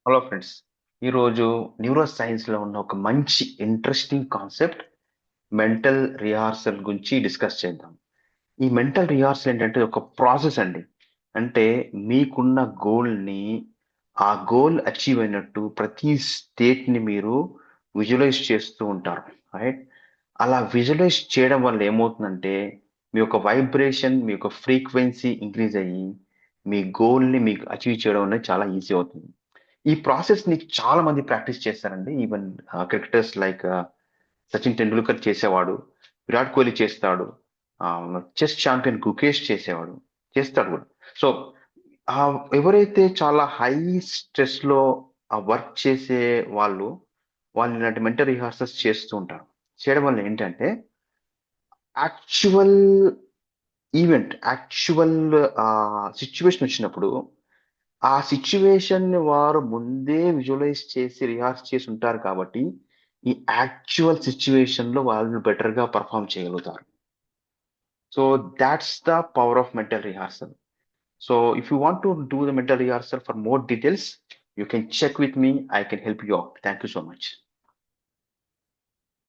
Hello friends. ఈరోజు neuro సైన్స్లో ఉన్న ఒక మంచి ఇంట్రెస్టింగ్ కాన్సెప్ట్ మెంటల్ రిహార్సల్ గురించి డిస్కస్ చేద్దాం. ఈ మెంటల్ రిహార్సల్ ఏంటంటే ఒక ప్రాసెస్ అండి. అంటే మీకున్న గోల్ని ఆ గోల్ అచీవ్ అయినట్టు ప్రతి స్టేట్ని మీరు విజువలైజ్ చేస్తూ ఉంటారు. రైట్. అలా విజువలైజ్ చేయడం వల్ల ఏమవుతుందంటే మీ యొక్క వైబ్రేషన్, మీ యొక్క ఫ్రీక్వెన్సీ ఇంక్రీజ్ అయ్యి మీ గోల్ని మీకు అచీవ్ చేయడం అనేది చాలా ఈజీ అవుతుంది. ఈ ప్రాసెస్‌ని చాలా మంది ప్రాక్టీస్ చేస్తారండి. Even cricketers like Sachin Tendulkar చేసేవాడు. విరాట్ కోహ్లీ చేస్తాడు. చెస్ ఛాంపియన్ గుకేష్ చేస్తాడు కూడా. సో, ఎవరైతే చాలా హై స్ట్రెస్‌లో వర్క్ చేసే వాళ్ళు, వాళ్ళు ఇలాంటి మెంటల్ రిహార్సల్స్ చేస్తూ ఉంటారు. చేయడం వల్ల ఏంటంటే యాక్చువల్ యాక్చువల్ సిట్యుయేషన్ వచ్చినప్పుడు ఆ సిట్యుయేషన్‌ని వారు ముందే విజువలైజ్ చేసి, రిహార్స్ చేసి ఉంటారు కాబట్టి, ఈ యాక్చువల్ సిట్యుయేషన్‌లో వాళ్ళు బెటర్‌గా పెర్ఫార్మ్ చేయగలుగుతారు. So that's the power of mental rehearsal. So if you want to do the mental rehearsal for more details, you can check with me. I can help you out. Thank you so much.